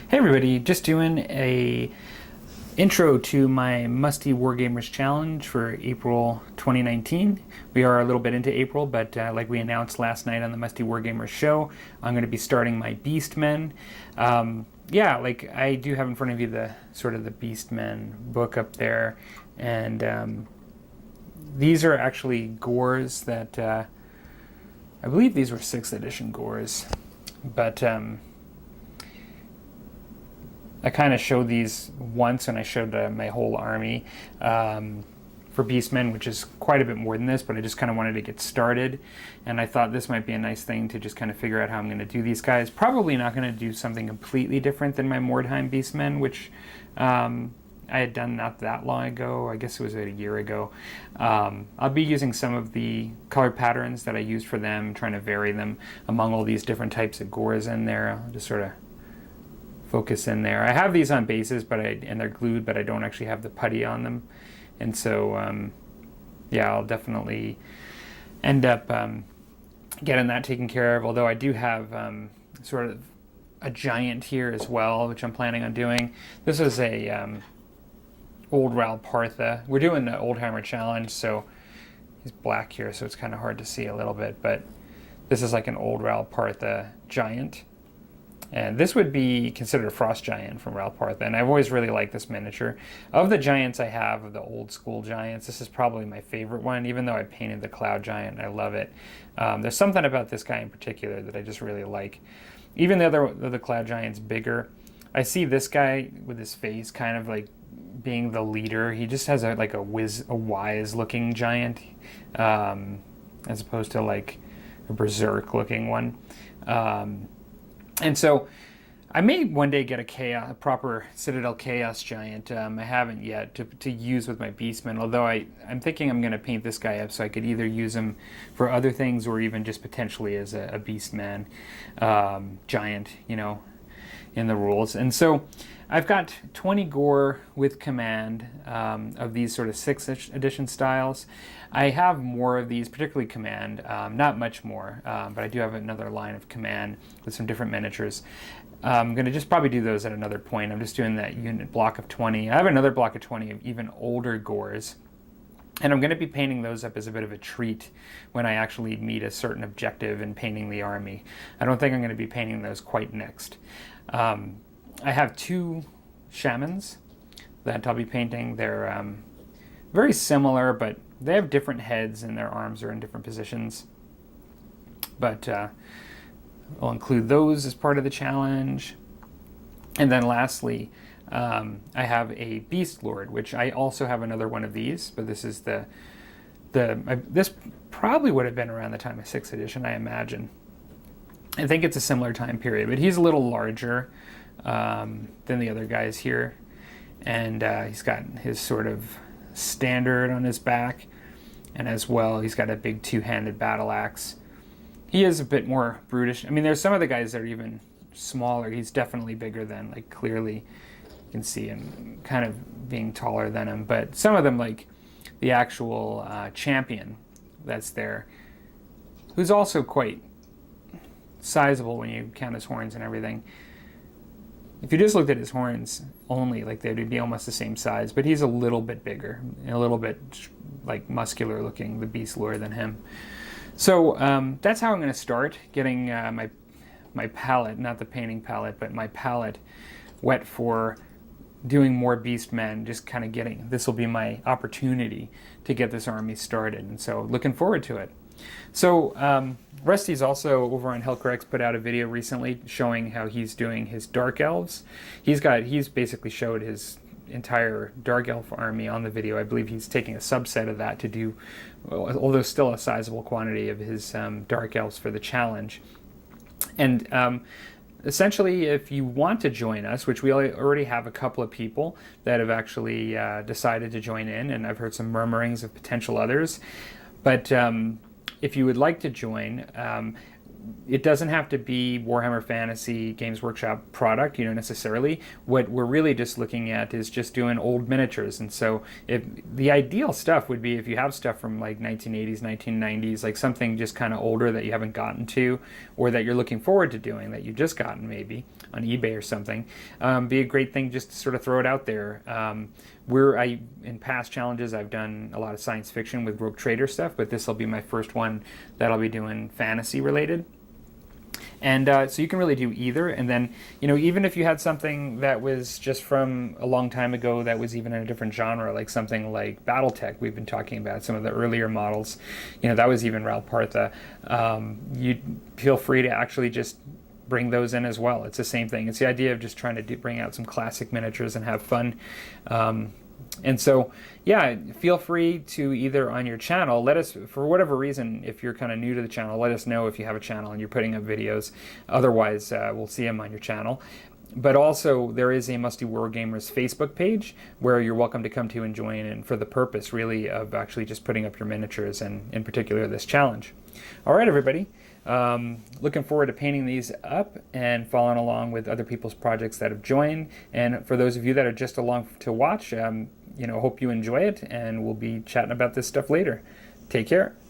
Hey everybody, just doing a intro to my Musty Wargamers challenge for April 2019. We are a little bit into April, but like we announced last night on the Musty Wargamers show, I'm going to be starting my Beastmen. Yeah, like I do have in front of you the sort of the Beastmen book up there, and these are actually gores that I believe these were 6th edition gores, but I kind of showed these once, and I showed my whole army for Beastmen, which is quite a bit more than this, but I just kind of wanted to get started, and I thought this might be a nice thing to just kind of figure out how I'm going to do these guys. Probably not going to do something completely different than my Mordheim Beastmen, which I had done not that long ago. I guess it was a year ago. I'll be using some of the color patterns that I used for them, trying to vary them among all these different types of gores in there. I'll just sort of focus in there. I have these on bases, and they're glued, but I don't actually have the putty on them, and so yeah, I'll definitely end up getting that taken care of. Although I do have sort of a giant here as well, which I'm planning on doing. This is a old Ral Partha. We're doing the Oldhammer challenge, so he's black here, so it's kind of hard to see a little bit, but this is like an old Ral Partha giant. And this would be considered a frost giant from Ral Partha, and I've always really liked this miniature. Of the giants I have, of the old school giants, this is probably my favorite one, even though I painted the cloud giant, I love it. There's something about this guy in particular that I just really like. Even the cloud giant's bigger. I see this guy with his face kind of like being the leader. He just has a wise looking giant, as opposed to like a berserk looking one. And so I may one day get a proper Citadel Chaos Giant. I haven't yet to use with my Beastmen, although I'm thinking I'm going to paint this guy up so I could either use him for other things or even just potentially as a Beastman giant, you know, in the rules. And so I've got 20 gore with command of these sort of 6th edition styles. I have more of these, particularly command, not much more, but I do have another line of command with some different miniatures. I'm going to just probably do those at another point. I'm just doing that unit block of 20. I have another block of 20 of even older gores, and I'm going to be painting those up as a bit of a treat when I actually meet a certain objective in painting the army. I don't think I'm going to be painting those quite next. I have 2 shamans that I'll be painting. They're very similar, but they have different heads and their arms are in different positions. But I'll include those as part of the challenge. And then lastly, I have a Beast Lord, which I also have another one of these, but this is this probably would have been around the time of 6th edition, I imagine. I think it's a similar time period, but he's a little larger than the other guys here, and he's got his sort of standard on his back, and as well he's got a big 2-handed battle axe. He is a bit more brutish. I mean, there's some of the guys that are even smaller. He's definitely bigger than, like, clearly you can see him kind of being taller than him, but some of them, like the actual champion that's there, who's also quite sizable when you count his horns and everything. If you just looked at his horns only, like, they would be almost the same size, but he's a little bit bigger, a little bit like muscular looking, the Beast Lord, than him. So that's how I'm going to start getting my palette, not the painting palette, but my palette wet for doing more Beastmen, just kind of getting, this will be my opportunity to get this army started, and so looking forward to it. So Rusty's also over on Helcrex put out a video recently showing how he's doing his Dark Elves. He's basically showed his entire Dark Elf army on the video. I believe he's taking a subset of that to do, although still a sizable quantity of his Dark Elves for the challenge. And essentially, if you want to join us, which we already have a couple of people that have actually decided to join in, and I've heard some murmurings of potential others, but if you would like to join, it doesn't have to be Warhammer Fantasy Games Workshop product, necessarily. What we're really just looking at is just doing old miniatures. And so if the ideal stuff would be if you have stuff from like 1980s, 1990s, like something just kind of older that you haven't gotten to, or that you're looking forward to doing, that you've just gotten maybe on eBay or something, be a great thing just to sort of throw it out there. In past challenges, I've done a lot of science fiction with Rogue Trader stuff, but this will be my first one that I'll be doing fantasy related. And so you can really do either. And then, even if you had something that was just from a long time ago that was even in a different genre, like something like Battletech, we've been talking about some of the earlier models, that was even Ral Partha, you feel free to actually just bring those in as well. It's the same thing. It's the idea of just trying to bring out some classic miniatures and have fun. And so, yeah, feel free to either on your channel, let us, for whatever reason, if you're kind of new to the channel, let us know if you have a channel and you're putting up videos. Otherwise, we'll see them on your channel. But also, there is a Musty Wargamers Facebook page where you're welcome to come to and join in for the purpose, really, of actually just putting up your miniatures, and in particular, this challenge. All right, everybody. Looking forward to painting these up and following along with other people's projects that have joined. And for those of you that are just along to watch, hope you enjoy it, and we'll be chatting about this stuff later. Take care.